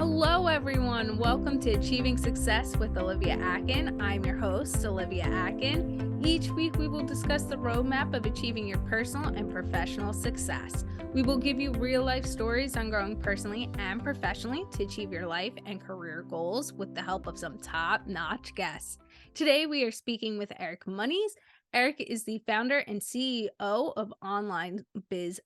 Hello, everyone. Welcome to Achieving Success with Olivia Akin. I'm your host, Olivia Akin. Each week, we will discuss the roadmap of achieving your personal and professional success. We will give you real-life stories on growing personally and professionally to achieve your life and career goals with the help of some top-notch guests. Today, we are speaking with Eric Monies. Eric is the founder and CEO of Online Biz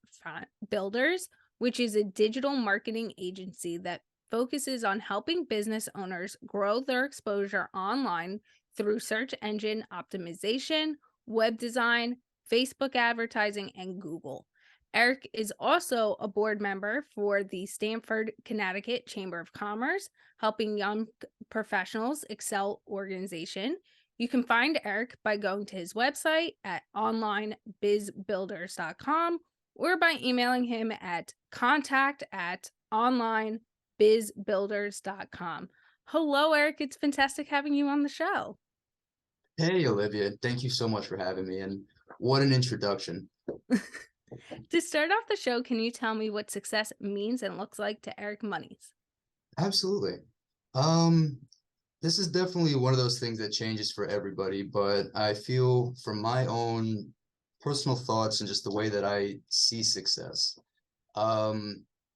Builders, which is a digital marketing agency that focuses on helping business owners grow their exposure online through search engine optimization, web design, Facebook advertising, and Google. Eric is also a board member for the Stamford, Connecticut Chamber of Commerce, helping young professionals excel organization. You can find Eric by going to his website at onlinebizbuilders.com or by emailing him at contact@onlinebizbuilders.com. Hello, Eric. It's fantastic having you on the show. Hey, Olivia, thank you so much for having me, and what an introduction. To start off the show, can you tell me what success means and looks like to Eric Monies? Absolutely. This is definitely one of those things that changes for everybody, but I feel from my own personal thoughts and just the way that I see success,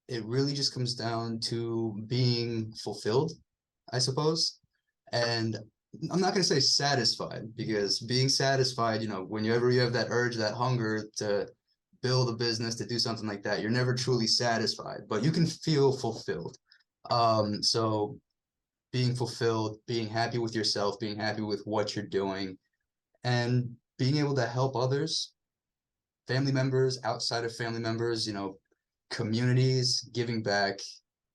it really just comes down to being fulfilled, I suppose. And I'm not going to say satisfied, because being satisfied, whenever you have that urge, that hunger to build a business, to do something like that, you're never truly satisfied, but you can feel fulfilled. So being fulfilled, being happy with yourself, being happy with what you're doing, and being able to help others, family members, outside of family members, communities, giving back,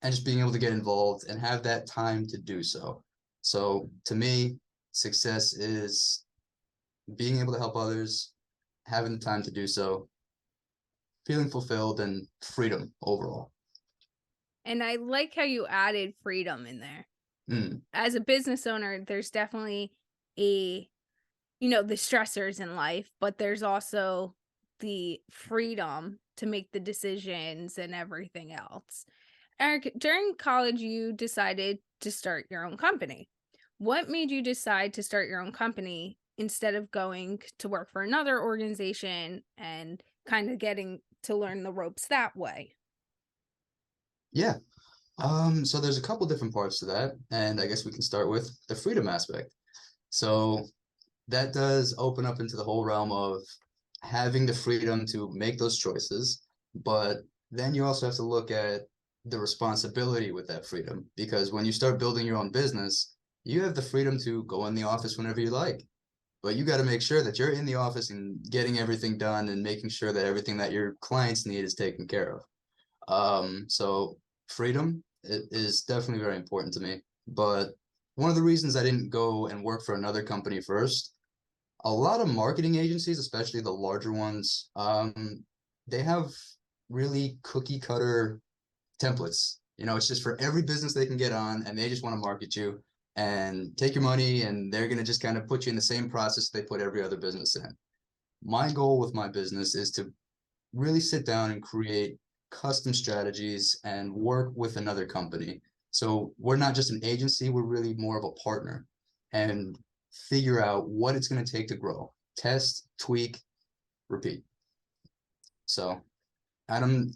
and just being able to get involved and have that time to do so. So to me, success is being able to help others, having the time to do so, feeling fulfilled, and freedom overall. And I like how you added freedom in there. Mm. As a business owner, there's definitely the stressors in life, but there's also the freedom to make the decisions and everything else. Eric, during college, you decided to start your own company. What made you decide to start your own company instead of going to work for another organization and kind of getting to learn the ropes that way? Yeah. So there's a couple different parts to that, and I guess we can start with the freedom aspect. So that does open up into the whole realm of having the freedom to make those choices, but then you also have to look at the responsibility with that freedom, because when you start building your own business, you have the freedom to go in the office whenever you like, but you got to make sure that you're in the office and getting everything done and making sure that everything that your clients need is taken care of. So freedom is definitely very important to me. But one of the reasons I didn't go and work for another company first, a lot of marketing agencies, especially the larger ones, they have really cookie cutter templates. It's just for every business they can get on, and they just want to market you and take your money, and they're going to just kind of put you in the same process they put every other business in. My goal with my business is to really sit down and create custom strategies and work with another company. So we're not just an agency, we're really more of a partner, and figure out what it's going to take to grow. Test, tweak, repeat. So Adam,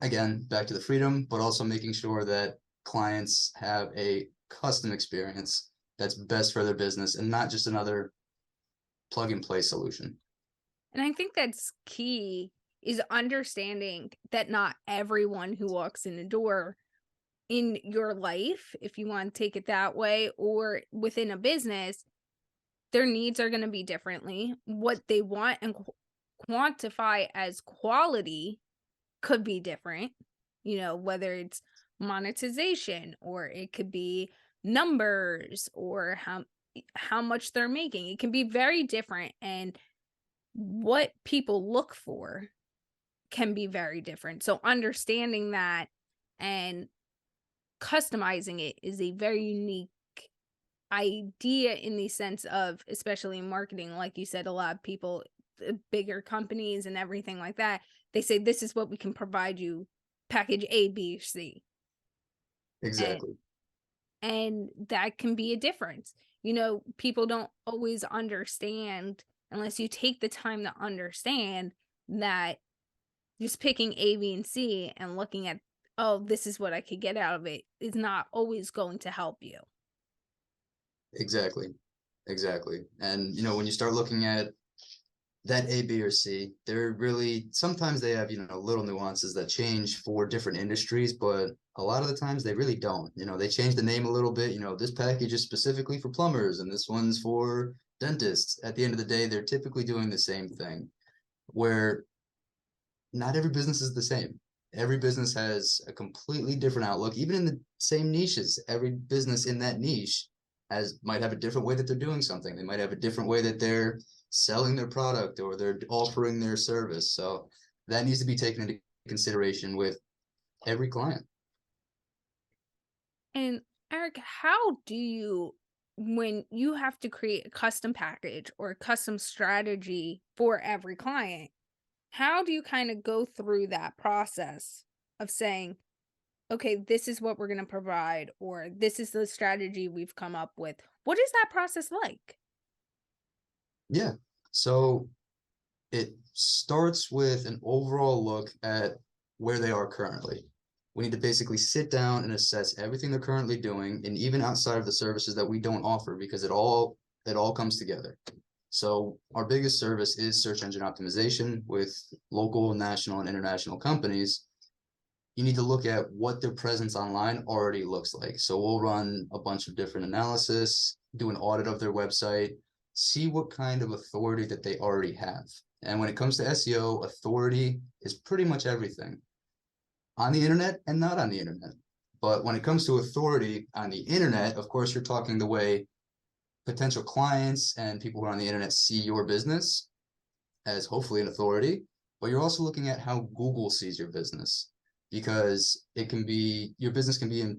again, back to the freedom, but also making sure that clients have a custom experience that's best for their business and not just another plug and play solution. And I think that's key, is understanding that not everyone who walks in the door in your life, if you want to take it that way, or within a business, their needs are going to be differently. What they want and quantify as quality could be different, whether it's monetization or it could be numbers or how much they're making. It can be very different, and what people look for can be very different. So understanding that and customizing it is a very unique idea in the sense of, especially in marketing, like you said, a lot of people, bigger companies and everything like that, they say, this is what we can provide you, package A, B, C. Exactly. And that can be a difference. People don't always understand unless you take the time to understand that just picking A, B, and C and looking at, oh, this is what I could get out of it is not always going to help you. Exactly. Exactly. And when you start looking at that A, B, or C, they're really sometimes they have, little nuances that change for different industries, but a lot of the times they really don't. They change the name a little bit. This package is specifically for plumbers and this one's for dentists. At the end of the day, they're typically doing the same thing, where not every business is the same. Every business has a completely different outlook, even in the same niches. Every business in that niche might have a different way that they're doing something. They might have a different way that they're selling their product or they're offering their service. So that needs to be taken into consideration with every client. And Eric, how do you, when you have to create a custom package or a custom strategy for every client, how do you kind of go through that process of saying, okay, this is what we're going to provide, or this is the strategy we've come up with? What is that process like? Yeah. So it starts with an overall look at where they are currently. We need to basically sit down and assess everything they're currently doing, and even outside of the services that we don't offer, because it all comes together. So our biggest service is search engine optimization with local, national, and international companies. You need to look at what their presence online already looks like. So we'll run a bunch of different analysis, do an audit of their website, see what kind of authority that they already have. And when it comes to SEO, authority is pretty much everything on the internet and not on the internet. But when it comes to authority on the internet, of course, you're talking the way potential clients and people who are on the internet see your business as hopefully an authority, but you're also looking at how Google sees your business, because your business can be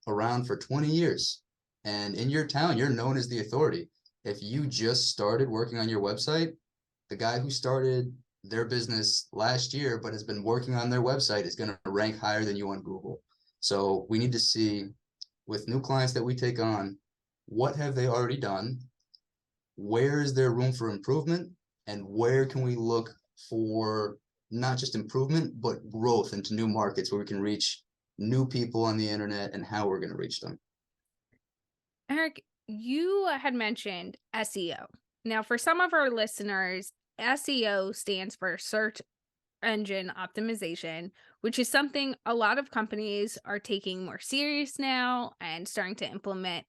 around for 20 years. And in your town, you're known as the authority. If you just started working on your website, the guy who started their business last year but has been working on their website is going to rank higher than you on Google. So we need to see, with new clients that we take on, what have they already done? Where is there room for improvement? And where can we look for not just improvement, but growth into new markets where we can reach new people on the internet and how we're going to reach them? Eric, you had mentioned SEO. Now, for some of our listeners, SEO stands for search engine optimization, which is something a lot of companies are taking more serious now and starting to implement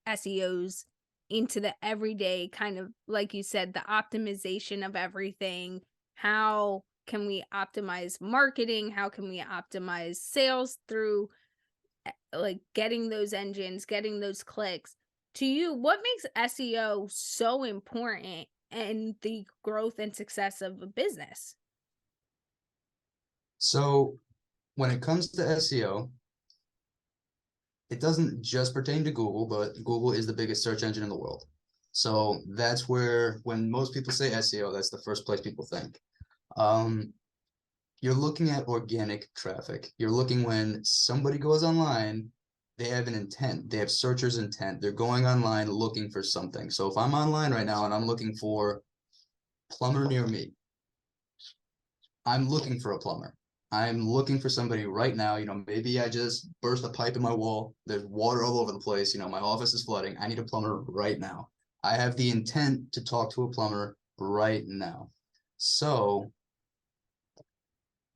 SEOs into the everyday, kind of like you said, the optimization of everything. How can we optimize marketing? How can we optimize sales through like getting those engines, getting those clicks? To you, what makes SEO so important in the growth and success of a business? So when it comes to SEO, it doesn't just pertain to Google, but Google is the biggest search engine in the world. So that's where, when most people say SEO, that's the first place people think. Um, you're looking at organic traffic. You're looking when somebody goes online, they have an intent. They have searchers' intent. They're going online looking for something. So if I'm online right now and I'm looking for plumber near me, I'm looking for a plumber. I'm looking for somebody right now. Maybe I just burst a pipe in my wall. There's water all over the place. My office is flooding. I need a plumber right now. I have the intent to talk to a plumber right now. So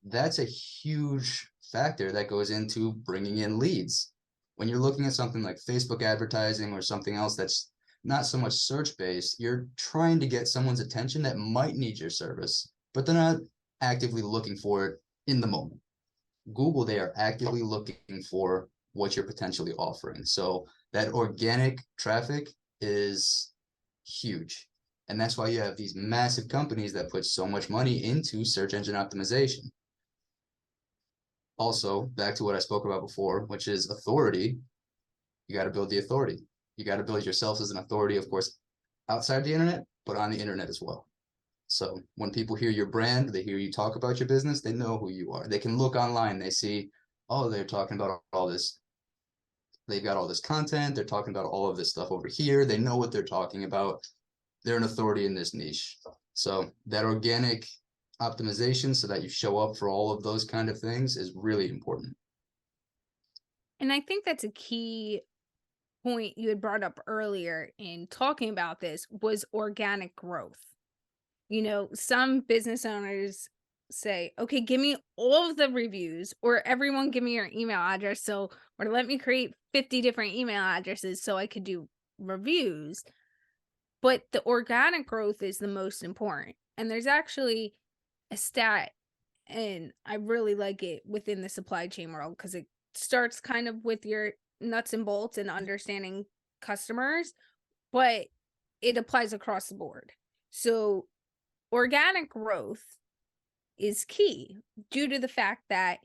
that's a huge factor that goes into bringing in leads. When you're looking at something like Facebook advertising or something else that's not so much search based, you're trying to get someone's attention that might need your service, but they're not actively looking for it in the moment. Google, they are actively looking for what you're potentially offering. So that organic traffic is huge. And that's why you have these massive companies that put so much money into search engine optimization. Also, back to what I spoke about before, which is authority. You got to build the authority. You got to build yourself as an authority, of course, outside the internet, but on the internet as well. So when people hear your brand, they hear you talk about your business, they know who you are. They can look online, they see, oh, they're talking about all this they've got all this content, they're talking about all of this stuff over here, they know what they're talking about, they're an authority in this niche. So that organic optimization, so that you show up for all of those kind of things, is really important. And I think that's a key point you had brought up earlier in talking about this, was organic growth. Some business owners say, okay, give me all of the reviews, or everyone give me your email address, or let me create 50 different email addresses so I could do reviews. But the organic growth is the most important. And there's actually a stat, and I really like it within the supply chain world, because it starts kind of with your nuts and bolts and understanding customers, but it applies across the board. So organic growth is key, due to the fact that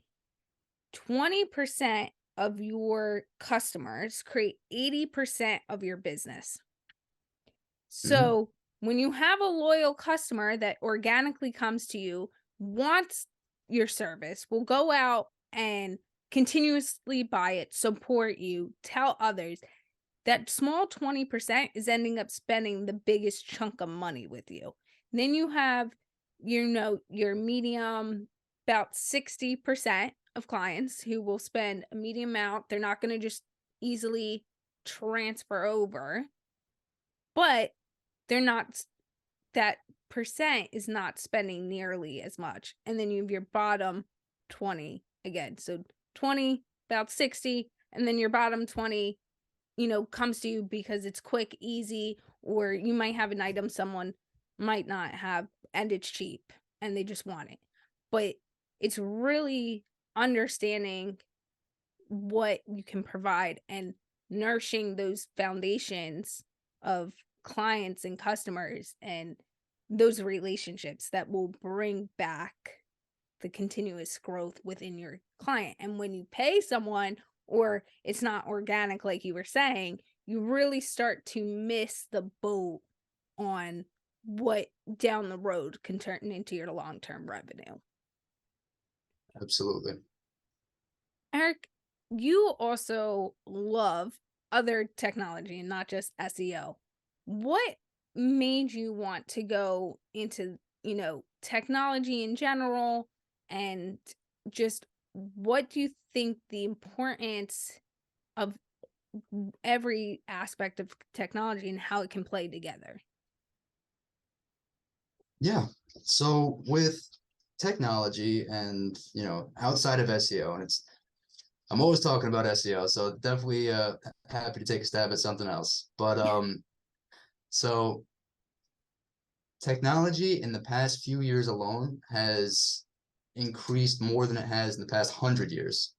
20% of your customers create 80% of your business. So when you have a loyal customer that organically comes to you, wants your service, will go out and continuously buy it, support you, tell others, that small 20% is ending up spending the biggest chunk of money with you. And then you have, your medium, about 60% of clients who will spend a medium amount. They're not going to just easily transfer over, but they're not, that percent is not spending nearly as much. And then you have your bottom 20 again. So 20, about 60, and then your bottom 20, comes to you because it's quick, easy, or you might have an item someone might not have and it's cheap and they just want it. But it's really understanding what you can provide and nourishing those foundations of clients and customers and those relationships that will bring back the continuous growth within your client. And when you pay someone, or it's not organic, like you were saying, you really start to miss the boat on what down the road can turn into your long-term revenue. Absolutely. Eric, you also love other technology and not just SEO. What made you want to go into, technology in general, and just what do you think the importance of every aspect of technology and how it can play together? Yeah. So with technology and, outside of SEO, and I'm always talking about SEO, so definitely happy to take a stab at something else. But so technology in the past few years alone has increased more than it has in the past 100 years.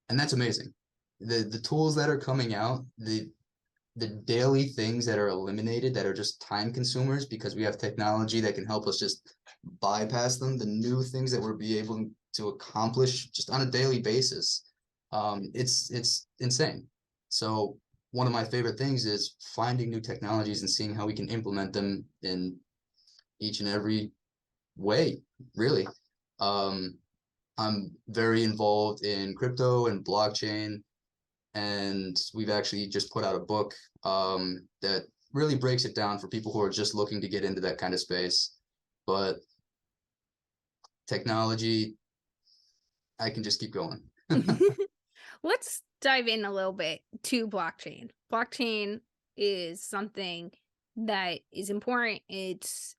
And that's amazing. The tools that are coming out, the daily things that are eliminated, that are just time consumers because we have technology that can help us just bypass them, the new things that we'll be able to accomplish just on a daily basis, it's insane. So one of my favorite things is finding new technologies and seeing how we can implement them in each and every way, really. I'm very involved in crypto and blockchain, and we've actually just put out a book that really breaks it down for people who are just looking to get into that kind of space. But technology, I can just keep going. Let's dive in a little bit to blockchain. Blockchain is something that is important. It's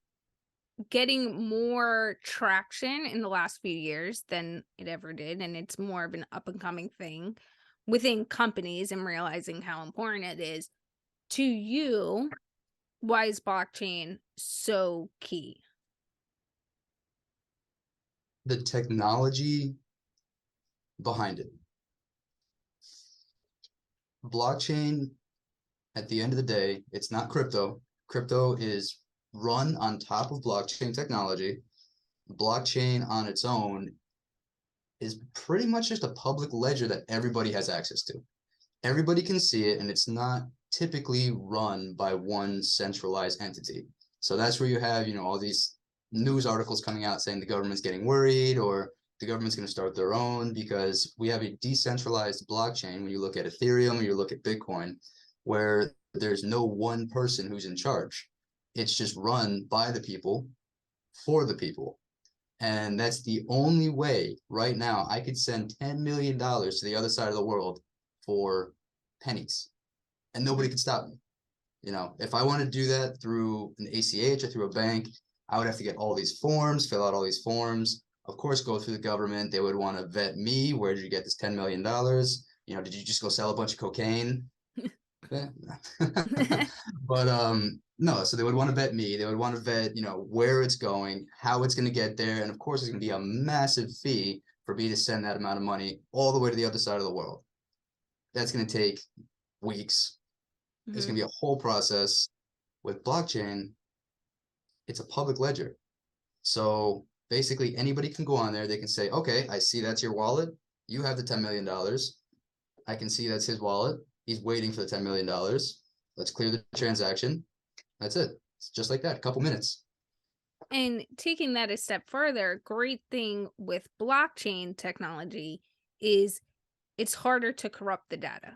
getting more traction in the last few years than it ever did, and it's more of an up and coming thing within companies and realizing how important it is. To you, why is blockchain so key? The technology behind it. Blockchain, at the end of the day, it's not crypto. Crypto is run on top of blockchain technology. Blockchain on its own is pretty much just a public ledger that everybody has access to. Everybody can see it, and it's not typically run by one centralized entity. So that's where you have, all these news articles coming out saying the government's getting worried, or the government's going to start their own, because we have a decentralized blockchain when you look at Ethereum or you look at Bitcoin, where there's no one person who's in charge. It's just run by the people for the people. And that's the only way right now I could send $10 million to the other side of the world for pennies, and nobody could stop me. You know, if I want to do that through an ACH or through a bank, I would have to get all these forms, fill out all these forms, of course, go through the government. They would want to vet me. Where did you get this $10 million? You know, did you just go sell a bunch of cocaine? But no, so they would want to vet me. They would want to vet, you know, where it's going, how it's going to get there. And of course, it's going to be a massive fee for me to send that amount of money all the way to the other side of the world. That's going to take weeks. It's going to be a whole process. With blockchain, it's a public ledger. So basically anybody can go on there. They can say, okay, I see that's your wallet. You have the $10 million. I can see that's his wallet. He's waiting for the $10 million. Let's clear the transaction. That's it. It's just like that, a couple minutes. And taking that a step further, great thing with blockchain technology is it's harder to corrupt the data.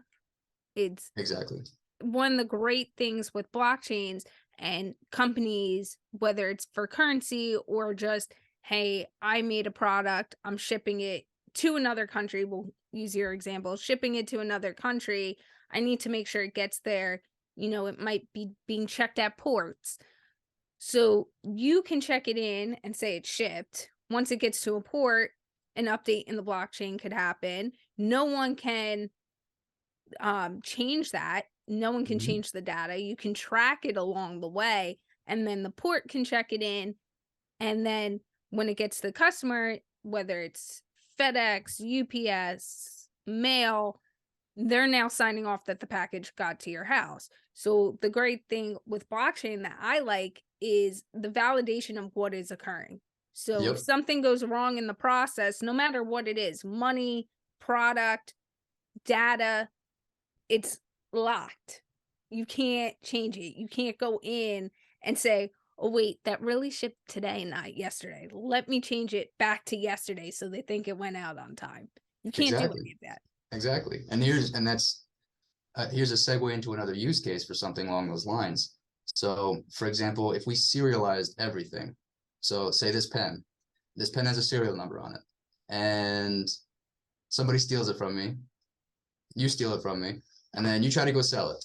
It's exactly one of the great things with blockchains and companies, whether it's for currency or just, hey, I made a product, I'm shipping it to another country. We'll use your example, shipping it to another country. I need to make sure it gets there. You know, it might be being checked at ports. So you can check it in and say it's shipped. Once it gets to a port, an update in the blockchain could happen. No one can change that. No one can change the data. You can track it along the way, and then the port can check it in. And then when it gets to the customer, whether it's FedEx, UPS, mail, they're now signing off that the package got to your house. So the great thing with blockchain that I like is the validation of what is occurring. So if something goes wrong in the process, no matter what it is, money, product, data, it's locked. You can't change it. You can't go in and say, oh, wait, that really shipped today, not yesterday. Let me change it back to yesterday so they think it went out on time. You can't do any of that. Exactly. And here's a segue into another use case for something along those lines. So, for example, if we serialized everything, so say this pen has a serial number on it, and somebody steals it from me, you steal it from me, and then you try to go sell it.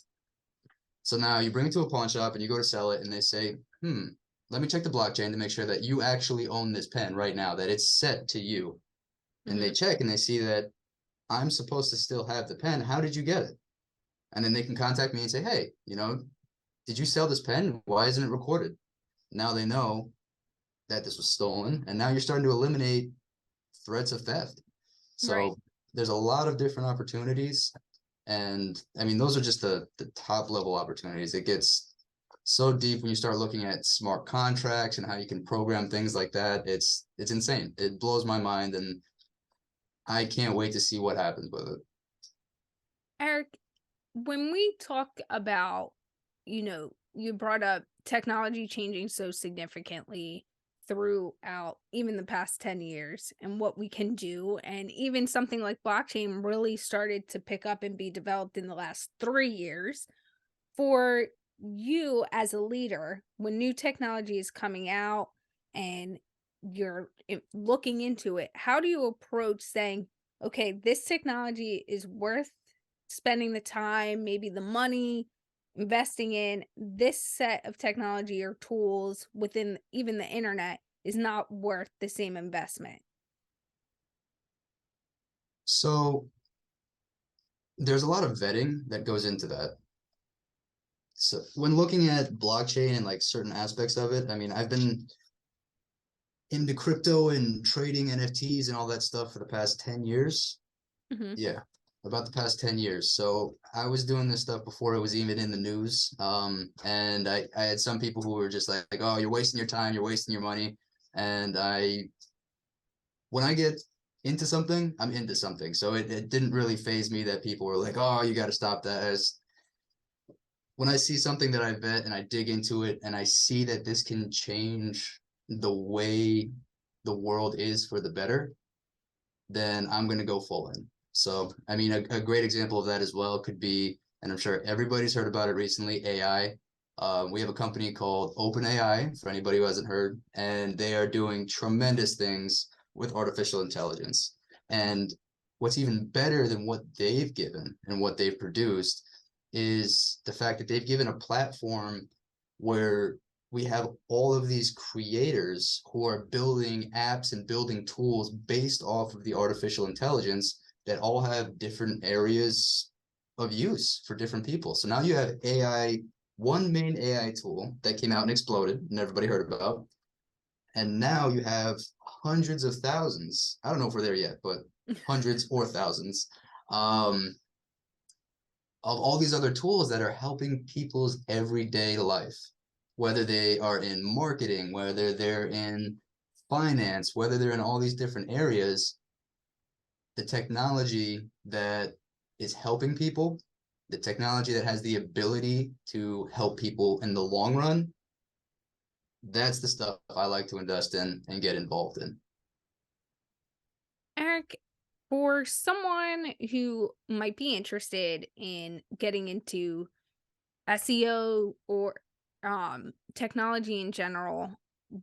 So now you bring it to a pawn shop and you go to sell it, and they say, let me check the blockchain to make sure that you actually own this pen right now, that it's set to you. And they check and they see that I'm supposed to still have the pen. How did you get it? And then they can contact me and say, hey, you know, did you sell this pen? Why isn't it recorded? Now they know that this was stolen, and now you're starting to eliminate threats of theft. So there's a lot of different opportunities. And I mean, those are just the top level opportunities. It gets so deep when you start looking at smart contracts and how you can program things like that. It's insane. It blows my mind, and I can't wait to see what happens with it. Eric, when we talk about, you know, you brought up technology changing so significantly throughout even the past 10 years and what we can do. And even something like blockchain really started to pick up and be developed in the last 3 years. For you as a leader, when new technology is coming out and you're looking into it, how do you approach saying, okay, this technology is worth spending the time, maybe the money, investing in this set of technology or tools within even the internet is not worth the same investment? So there's a lot of vetting that goes into that. So when looking at blockchain and like certain aspects of it, I mean, I've been into crypto and trading NFTs and all that stuff for the past 10 years. Yeah, about the past 10 years. So I was doing this stuff before it was even in the news. And I had some people who were just like, oh, you're wasting your time, you're wasting your money. And when I get into something, I'm into something. So it didn't really faze me that people were like, oh, you got to stop that. When I see something that I vet and I dig into it and I see that this can change the way the world is for the better, then I'm going to go full in. So, I mean, a great example of that as well could be, and I'm sure everybody's heard about it recently, AI. We have a company called OpenAI, for anybody who hasn't heard, and they are doing tremendous things with artificial intelligence. And what's even better than what they've given and what they've produced is the fact that they've given a platform where we have all of these creators who are building apps and building tools based off of the artificial intelligence that all have different areas of use for different people. So now you have AI, one main AI tool that came out and exploded and everybody heard about. And now you have hundreds of thousands. I don't know if we're there yet, but hundreds or thousands of all these other tools that are helping people's everyday life, whether they are in marketing, whether they're in finance, whether they're in all these different areas. The technology that is helping people, the technology that has the ability to help people in the long run, that's the stuff I like to invest in and get involved in. Eric, for someone who might be interested in getting into SEO or technology in general,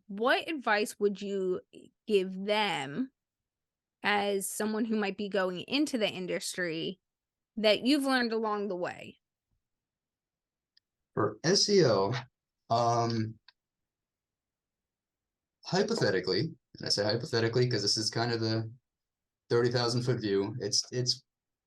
what advice would you give them as someone who might be going into the industry that you've learned along the way? For SEO, hypothetically, and I say hypothetically because this is kind of the 30,000-foot view, it's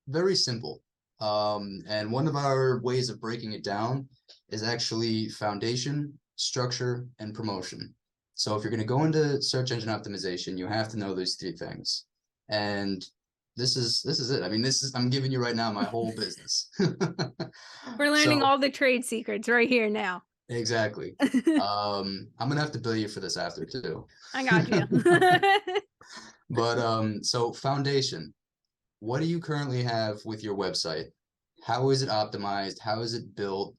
very simple. And one of our ways of breaking it down is actually foundation, structure, and promotion. So if you're going to go into search engine optimization, you have to know those three things. And this is it. I mean, I'm giving you right now my whole business. We're learning So all the trade secrets right here now. exactly. I'm gonna have to bill you for this after too. I got you. But so foundation. What do you currently have with your website? How is it optimized? How is it built?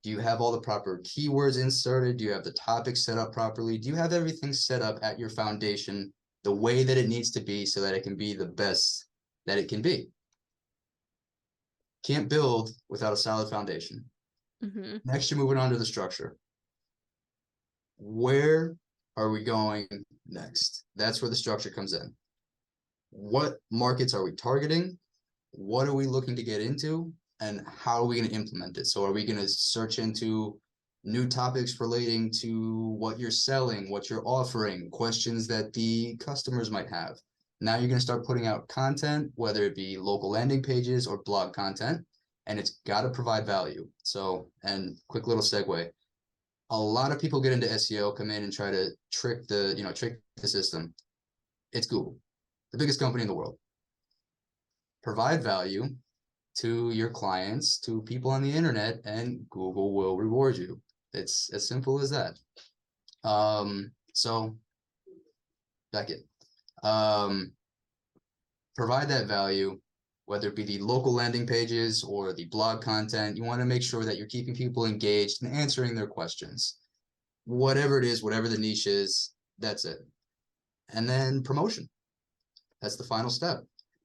Do you have all the proper keywords inserted? Do you have the topics set up properly? Do you have everything set up at your foundation the way that it needs to be so that it can be the best that it can be? Can't build without a solid foundation. Mm-hmm. Next, you're moving on to the structure. Where are we going next? That's where the structure comes in. What markets are we targeting? What are we looking to get into? And how are we going to implement it? So are we going to search into new topics relating to what you're selling, what you're offering, questions that the customers might have? Now you're going to start putting out content, whether it be local landing pages or blog content, and it's got to provide value. So, and quick little segue, a lot of people get into SEO, come in and try to trick the system. It's Google, the biggest company in the world. Provide value to your clients, to people on the internet, and Google will reward you. It's as simple as that. So back it. Provide that value, whether it be the local landing pages or the blog content. You want to make sure that you're keeping people engaged and answering their questions. Whatever it is, whatever the niche is, that's it. And then promotion. That's the final step.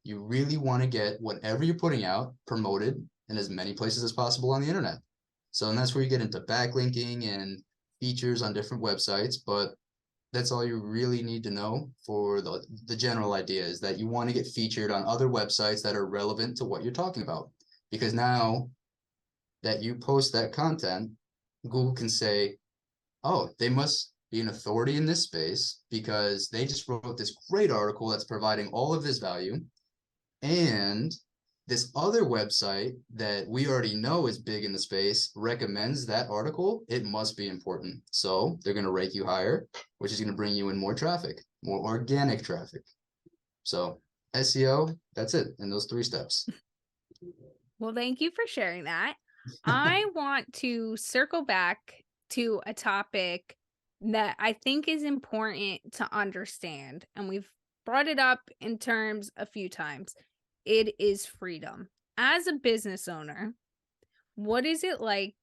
You really want to get whatever you're putting out promoted in as many places as possible on the internet. So, and that's where you get into backlinking and features on different websites, but that's all you really need to know for the general idea is that you want to get featured on other websites that are relevant to what you're talking about. Because now that you post that content, Google can say, oh, they must be an authority in this space because they just wrote this great article that's providing all of this value. And this other website that we already know is big in the space recommends that article. It must be important. So they're going to rank you higher, which is going to bring you in more traffic, more organic traffic. So SEO, that's it in those 3 steps. Well, thank you for sharing that. I want to circle back to a topic that I think is important to understand, and we've brought it up in terms a few times. It is freedom. As a business owner, what is it like,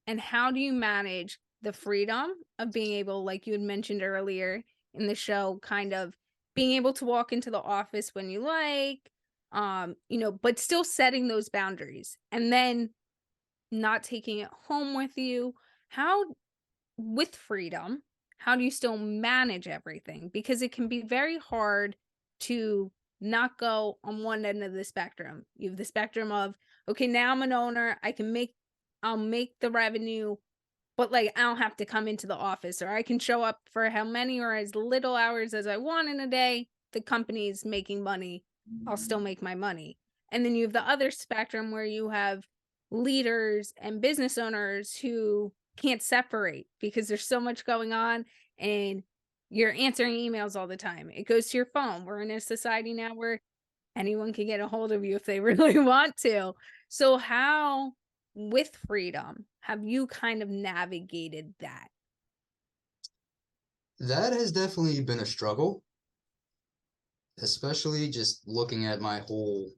and how do you manage the freedom of being able, like you had mentioned earlier in the show, kind of being able to walk into the office when you like, but still setting those boundaries and then not taking it home with you. How, with freedom, how do you still manage everything? Because it can be very hard to not go on one end of the spectrum. You have the spectrum of, okay, now I'm an owner, I'll make the revenue, but like I don't have to come into the office, or I can show up for how many or as little hours as I want in a day. The company's making money, I'll still make my money. And then you have the other spectrum where you have leaders and business owners who can't separate because there's so much going on and you're answering emails all the time. It goes to your phone. We're in a society now where anyone can get a hold of you if they really want to. So how, with freedom, have you kind of navigated that? That has definitely been a struggle, especially just looking at my whole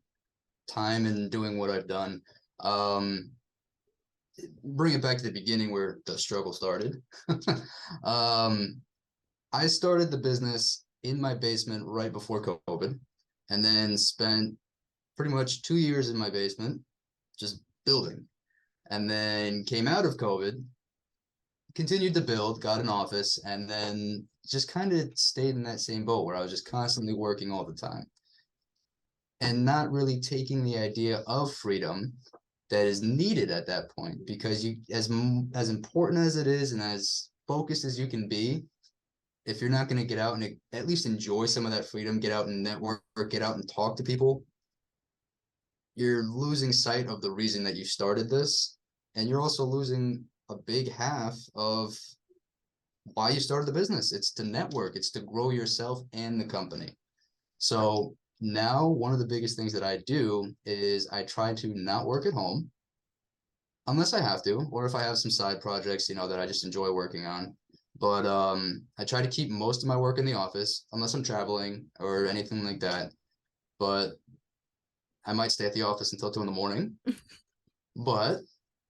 time and doing what I've done. Um, Bring it back to the beginning where the struggle started. um, I started the business in my basement right before COVID, and then spent pretty much 2 years in my basement just building. And then came out of COVID, continued to build, got an office, and then just kind of stayed in that same boat where I was just constantly working all the time and not really taking the idea of freedom that is needed at that point, because you, as important as it is and as focused as you can be, if you're not going to get out and at least enjoy some of that freedom, get out and network, get out and talk to people, you're losing sight of the reason that you started this. And you're also losing a big half of why you started the business. It's to network, it's to grow yourself and the company. So now one of the biggest things that I do is I try to not work at home unless I have to, or if I have some side projects, that I just enjoy working on. But I try to keep most of my work in the office unless I'm traveling or anything like that. But I might stay at the office until 2 in the morning, but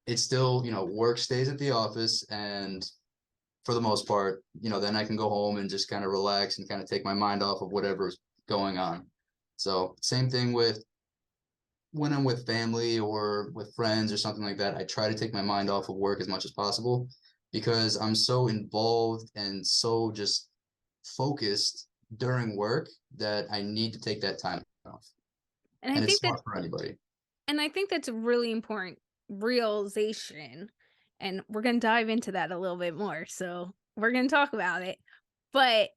it's still, work stays at the office. And for the most part, then I can go home and just kind of relax and kind of take my mind off of whatever's going on. So same thing with when I'm with family or with friends or something like that. I try to take my mind off of work as much as possible because I'm so involved and so just focused during work that I need to take that time off. And I And it's think that smart for anybody. And I think that's a really important realization. And we're going to dive into that a little bit more. So we're going to talk about it. But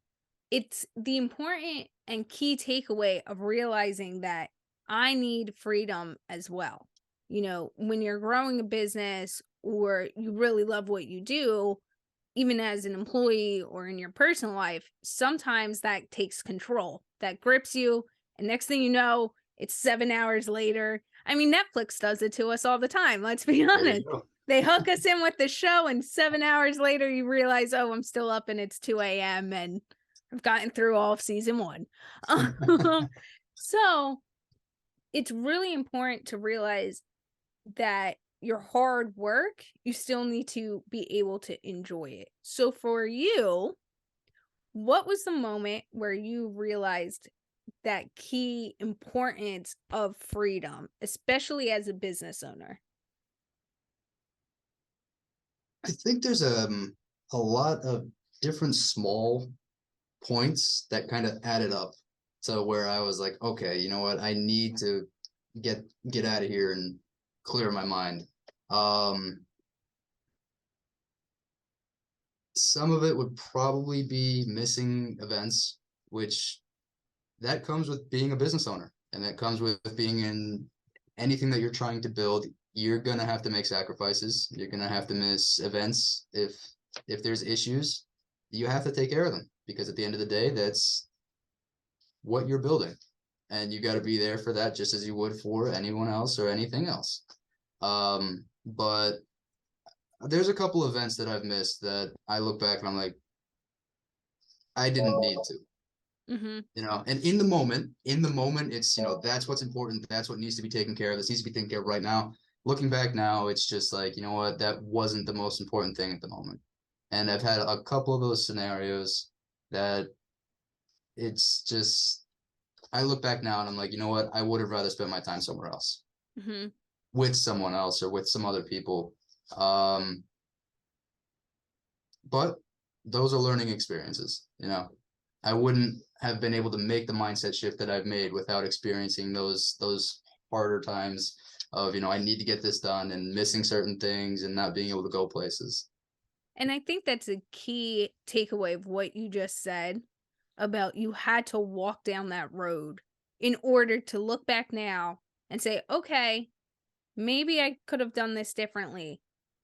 it's the important and key takeaway of realizing that I need freedom as well. When you're growing a business or you really love what you do, even as an employee or in your personal life, sometimes that takes control, that grips you. And next thing you know, it's 7 hours later. I mean, Netflix does it to us all the time. Let's be There you honest. go. They hook us in with the show, and 7 hours later, you realize, oh, I'm still up and it's 2 a.m. and I've gotten through all of season 1. So it's really important to realize that your hard work, you still need to be able to enjoy it. So for you, what was the moment where you realized that key importance of freedom, especially as a business owner? I think there's a lot of different small points that kind of added up to where I was like, okay, you know what? I need to get out of here and clear my mind. Um, some of it would probably be missing events, which that comes with being a business owner, and that comes with being in anything that you're trying to build. You're gonna have to make sacrifices. You're gonna have to miss events if there's issues. You have to take care of them because at the end of the day, that's what you're building, and you got to be there for that just as you would for anyone else or anything else. But there's a couple events that I've missed that I look back and I'm like, I didn't need to. Mm-hmm. And in the moment, it's, that's what's important. That's what needs to be taken care of. This needs to be taken care of right now. Looking back now, it's just like, you know what, that wasn't the most important thing at the moment. And I've had a couple of those scenarios that it's just, I look back now and I'm like, you know what? I would have rather spent my time somewhere else Mm-hmm. with someone else or with some other people. Um, but those are learning experiences, you know. I wouldn't have been able to make the mindset shift that I've made without experiencing those harder times of, you know, I need to get this done and missing certain things and not being able to go places. And I think that's a key takeaway of what you just said about you had to walk down that road in order to look back now and say, okay, maybe I could have done this differently.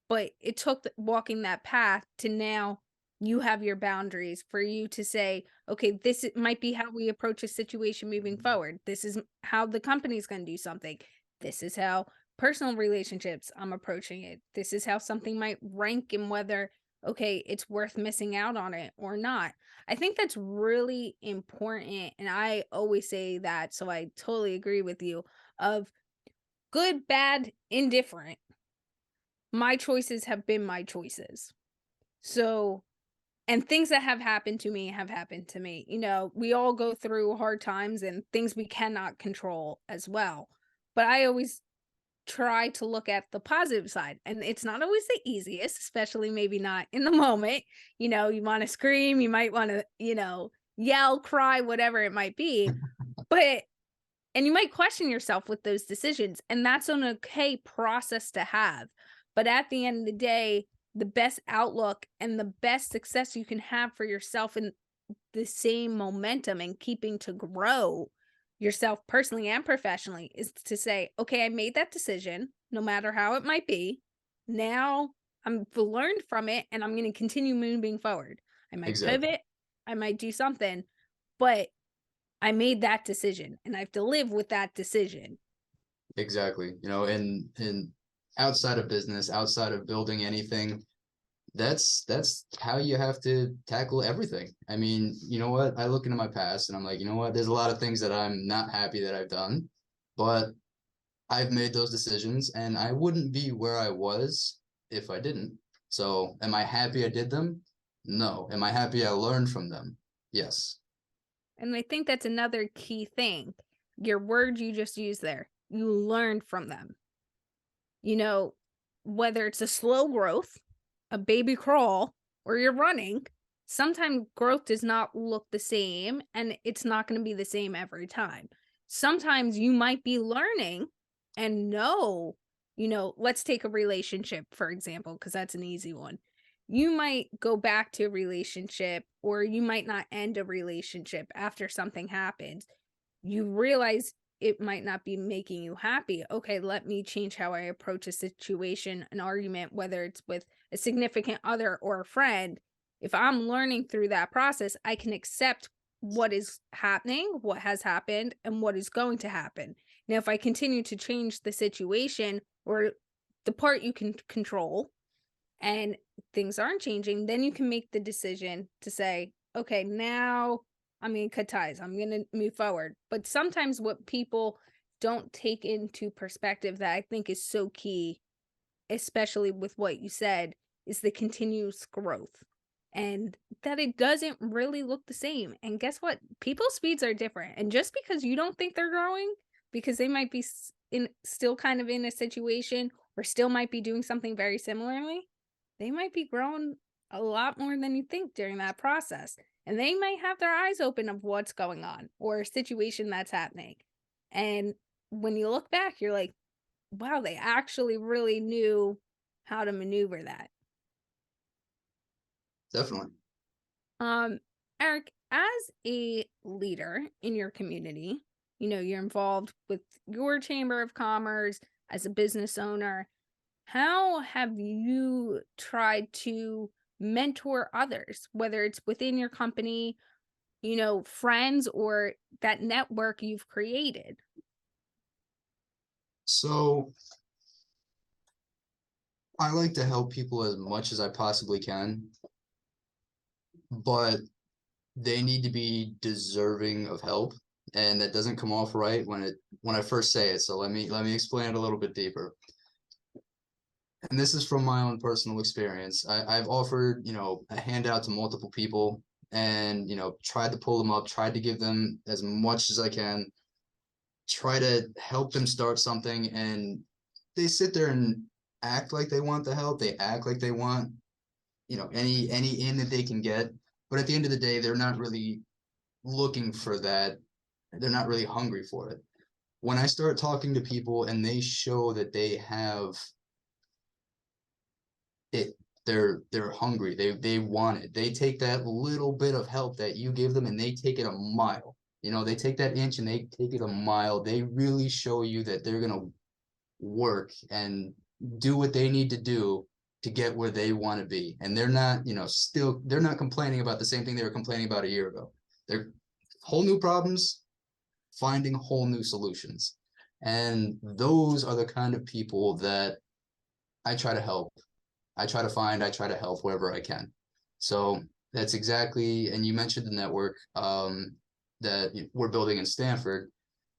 But it took walking that path to now you have your boundaries for you to say, okay, might be how we approach a situation moving forward. This is how the company's going to do something. This is how personal relationships I'm approaching it. This is how something might rank and whether, okay, it's worth missing out on it or not. I think that's really important. And I always say that. So I totally agree with you of good, bad, indifferent. My choices have been my choices. So, and things that have happened to me have happened to me. You know, we all go through hard times and things we cannot control as well. But I always try to look at the positive side. And it's not always the easiest, especially maybe not in the moment. You know, you want to scream, you might want to, yell, cry, whatever it might be. But and you might question yourself with those decisions, and that's an okay process to have. But at the end of the day, the best outlook and the best success you can have for yourself in the same momentum and keeping to grow yourself personally and professionally is to say, okay, I made that decision, no matter how it might be. Now I'm learned from it and I'm going to continue moving forward. I might Exactly. pivot, I might do something, but I made that decision and I have to live with that decision. Exactly. You know, and outside of business, outside of building anything, that's how you have to tackle everything. I mean, you know what? I look into my past and I'm like, you know what? There's a lot of things that I'm not happy that I've done, but I've made those decisions and I wouldn't be where I was if I didn't. So, am I happy I did them? No. Am I happy I learned from them? Yes. And I think that's another key thing. Your word you just used there, you learned from them. You know, whether it's a slow growth, a baby crawl, or you're running, sometimes growth does not look the same and it's not going to be the same every time. Sometimes you might be learning and know, let's take a relationship, for example, because that's an easy one. You might go back to a relationship or you might not end a relationship after something happens. You realize it might not be making you happy. Okay, let me change how I approach a situation, an argument, whether it's with a significant other or a friend. If I'm learning through that process, I can accept what is happening, what has happened, and what is going to happen. Now, if I continue to change the situation or the part you can control and things aren't changing, then you can make the decision to say, okay, now I'm going to cut ties. I'm going to move forward. But sometimes what people don't take into perspective that I think is so key, especially with what you said, is the continuous growth and that it doesn't really look the same. And guess what? People's speeds are different. And just because you don't think they're growing, because they might be still kind of in a situation or still might be doing something very similarly, they might be growing a lot more than you think during that process. And they might have their eyes open of what's going on or a situation that's happening. And when you look back, you're like, wow, they actually really knew how to maneuver that. Definitely. Um, Eric, as a leader in your community, you're involved with your chamber of commerce as a business owner. How have you tried to mentor others, whether it's within your company, friends, or that network you've created? So, I like to help people as much as I possibly can, but they need to be deserving of help, and that doesn't come off right when I first say it. So let me explain it a little bit deeper. And this is from my own personal experience. I've offered, you know, a handout to multiple people, and, tried to pull them up, tried to give them as much as I can, try to help them start something, and they sit there and act like they want the help. They act like they want, any in that they can get. But at the end of the day, they're not really looking for that. They're not really hungry for it. When I start talking to people and they show that they have it, they're hungry. They want it. They take that little bit of help that you give them and they take it a mile. They take that inch and they take it a mile. They really show you that they're gonna work and do what they need to do to get where they want to be. And they're not, they're not complaining about the same thing they were complaining about a year ago. They're whole new problems, finding whole new solutions. And those are the kind of people that I try to help. I try to help wherever I can. So that's exactly, and you mentioned the network that we're building in Stanford.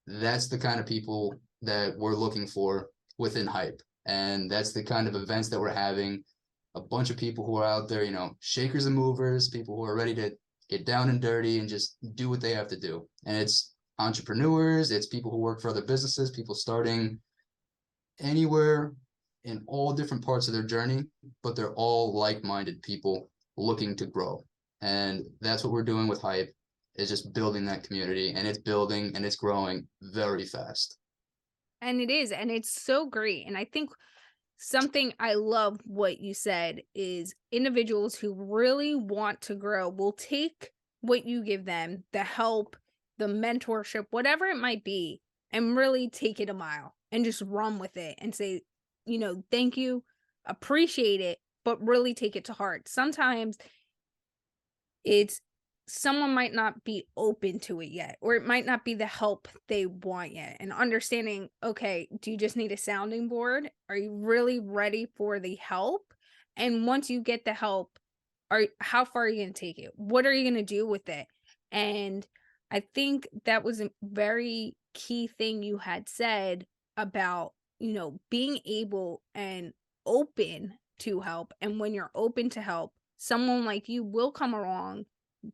That's the kind of people that we're looking for within Hype. And that's the kind of events that we're having. A bunch of people who are out there, shakers and movers, people who are ready to get down and dirty and just do what they have to do. And it's entrepreneurs, it's people who work for other businesses, people starting anywhere in all different parts of their journey, but they're all like-minded people looking to grow. And that's what we're doing with Hype, is just building that community, and it's building and it's growing very fast. And it is, and it's so great. And I think something I love what you said is individuals who really want to grow will take what you give them, the help, the mentorship, whatever it might be, and really take it a mile and just run with it and say, thank you, appreciate it, but really take it to heart. Sometimes it's someone might not be open to it yet, or it might not be the help they want yet. And understanding, okay, do you just need a sounding board? Are you really ready for the help? And once you get the help, how far are you going to take it? What are you going to do with it? And I think that was a very key thing you had said about, being able and open to help. And when you're open to help, someone like you will come along,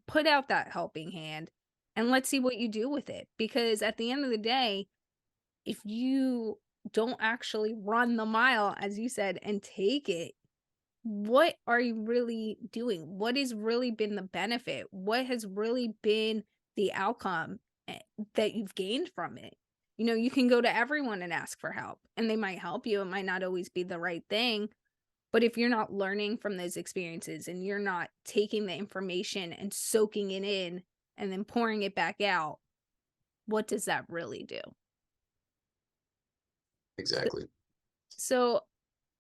put out that helping hand, and let's see what you do with it. Because at the end of the day, if you don't actually run the mile, as you said, and take it, what are you really doing? What has really been the benefit? What has really been the outcome that you've gained from it? You can go to everyone and ask for help, and they might help you. It might not always be the right thing. But if you're not learning from those experiences and you're not taking the information and soaking it in and then pouring it back out, what does that really do? Exactly. So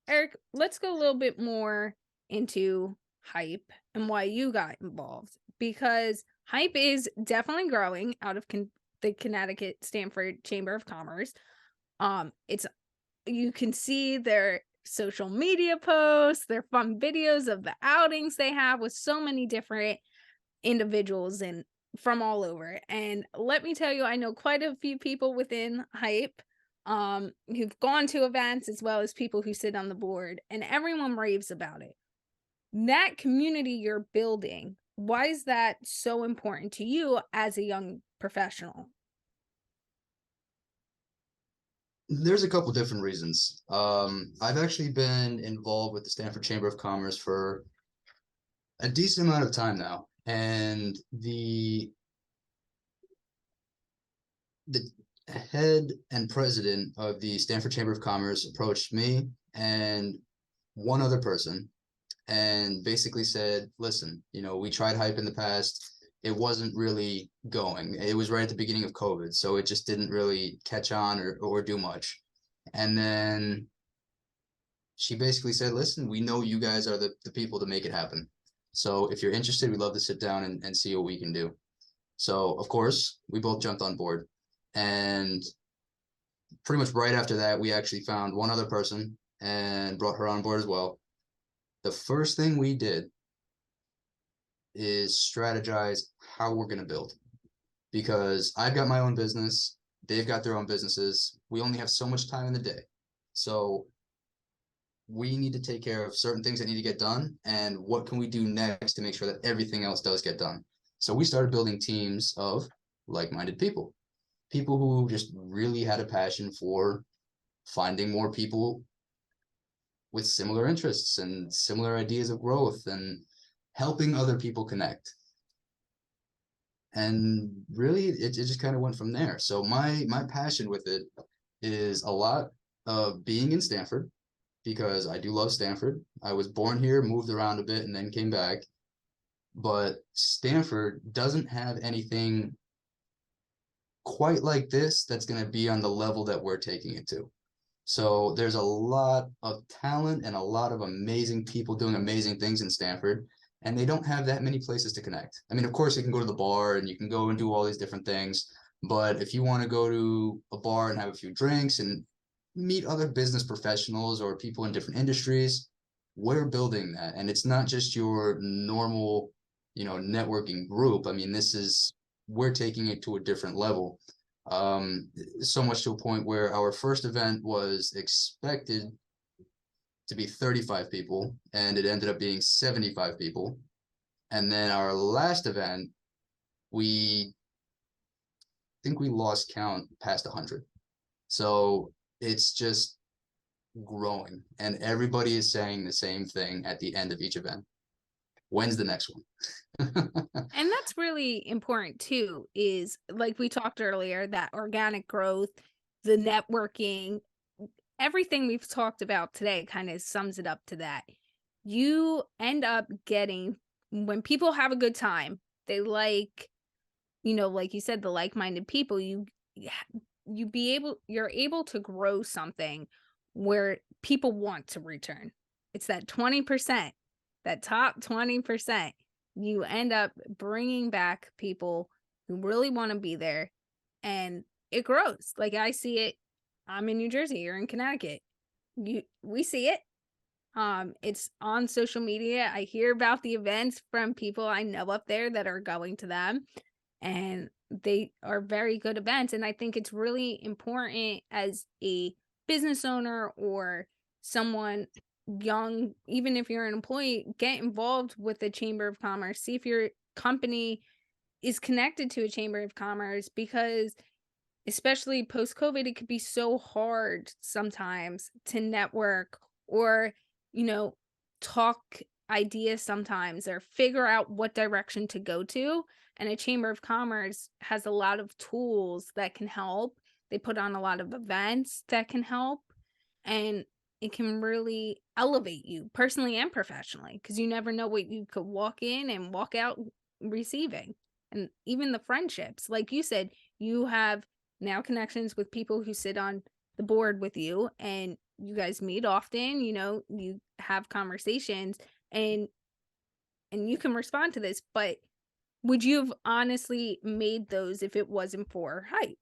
Eric, let's go a little bit more into Hype and why you got involved, because Hype is definitely growing out of the Connecticut Stanford Chamber of Commerce. You can see their social media posts, their fun videos of the outings they have with so many different individuals and from all over. And let me tell you, I know quite a few people within Hype who've gone to events, as well as people who sit on the board, and everyone raves about it. That community you're building, why is that so important to you as a young professional? There's a couple different reasons. I've actually been involved with the Stanford Chamber of Commerce for a decent amount of time now, and the head and president of the Stanford Chamber of Commerce approached me and one other person and basically said, listen, we tried Hype in the past. It wasn't really going. It was right at the beginning of COVID, so it just didn't really catch on or do much. And then she basically said, listen, we know you guys are the people to make it happen. So if you're interested, we'd love to sit down and see what we can do. So of course, we both jumped on board. And pretty much right after that, we actually found one other person and brought her on board as well. The first thing we did is strategize how we're going to build, because I've got my own business. They've got their own businesses. We only have so much time in the day. So we need to take care of certain things that need to get done. And what can we do next to make sure that everything else does get done? So we started building teams of like-minded people, people who just really had a passion for finding more people with similar interests and similar ideas of growth and helping other people connect. And really, it just kind of went from there. So my passion with it is a lot of being in Stanford, because I do love Stanford. I was born here, moved around a bit, and then came back. But Stanford doesn't have anything quite like this that's going to be on the level that we're taking it to. So there's a lot of talent and a lot of amazing people doing amazing things in Stanford, and they don't have that many places to connect. I mean, of course, you can go to the bar and you can go and do all these different things, but if you want to go to a bar and have a few drinks and meet other business professionals or people in different industries, we're building that. And it's not just your normal, networking group. I mean, we're taking it to a different level. So much to a point where our first event was expected to be 35 people and it ended up being 75 people. And then our last event, we think we lost count past 100. So it's just growing, and everybody is saying the same thing at the end of each event. When's the next one? And that's really important too, is like we talked earlier, that organic growth, the networking, everything we've talked about today kind of sums it up to that. You end up getting, when people have a good time, they like, like you said, the like-minded people, you're able to grow something where people want to return. It's that 20%, that top 20%. You end up bringing back people who really want to be there, and it grows. Like I see it. I'm in New Jersey, you're in Connecticut. We see it. It's on social media. I hear about the events from people I know up there that are going to them, and they are very good events. And I think it's really important as a business owner or someone young, even if you're an employee, get involved with the Chamber of Commerce. See if your company is connected to a Chamber of Commerce, because especially post-COVID, it could be so hard sometimes to network or, talk ideas sometimes, or figure out what direction to go to. And a Chamber of Commerce has a lot of tools that can help. They put on a lot of events that can help, and it can really elevate you personally and professionally, because you never know what you could walk in and walk out receiving. And even the friendships, like you said, you have now connections with people who sit on the board with you, and you guys meet often, you have conversations, and you can respond to this. But would you have honestly made those if it wasn't for hype?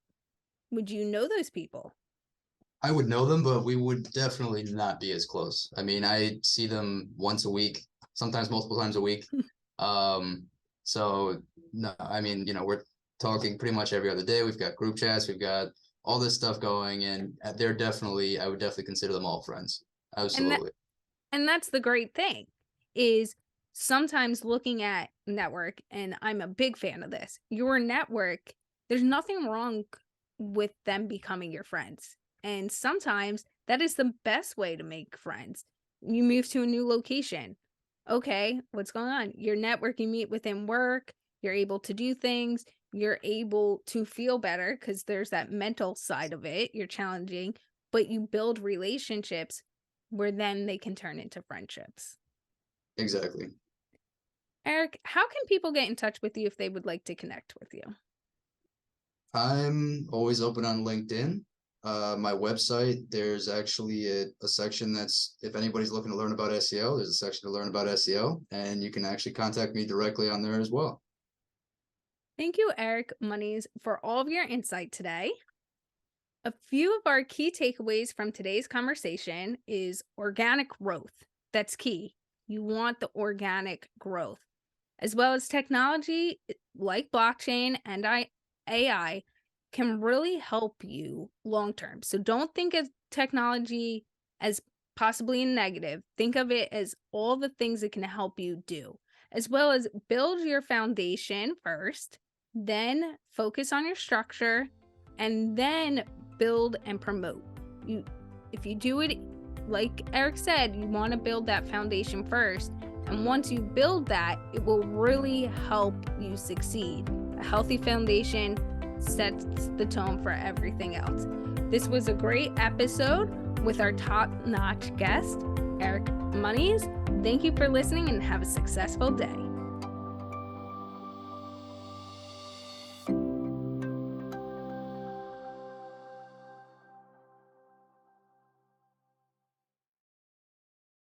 Would you know those people? I would know them, but we would definitely not be as close. I mean, I see them once a week, sometimes multiple times a week. So no, I mean, we're talking pretty much every other day. We've got group chats, we've got all this stuff going, and I would definitely consider them all friends. And Absolutely. And that's the great thing, is sometimes looking at network, and I'm a big fan of this, your network, there's nothing wrong with them becoming your friends. And sometimes that is the best way to make friends. You move to a new location. Okay, what's going on? Your network, you meet within work, you're able to do things, you're able to feel better because there's that mental side of it. You're challenging, but you build relationships where then they can turn into friendships. Exactly. Eric, how can people get in touch with you if they would like to connect with you? I'm always open on LinkedIn. My website, there's actually a section that's, if anybody's looking to learn about SEO, there's a section to learn about SEO, and you can actually contact me directly on there as well. Thank you, Eric Monies, for all of your insight today. A few of our key takeaways from today's conversation is organic growth. That's key. You want the organic growth, as well as technology like blockchain and AI can really help you long term. So don't think of technology as possibly a negative. Think of it as all the things it can help you do. as well as build your foundation first, then focus on your structure, and then build and promote. If you do it, like Eric said, you want to build that foundation first. And once you build that, it will really help you succeed. A healthy foundation sets the tone for everything else. This was a great episode with our top-notch guest, Eric Monies. Thank you for listening and have a successful day.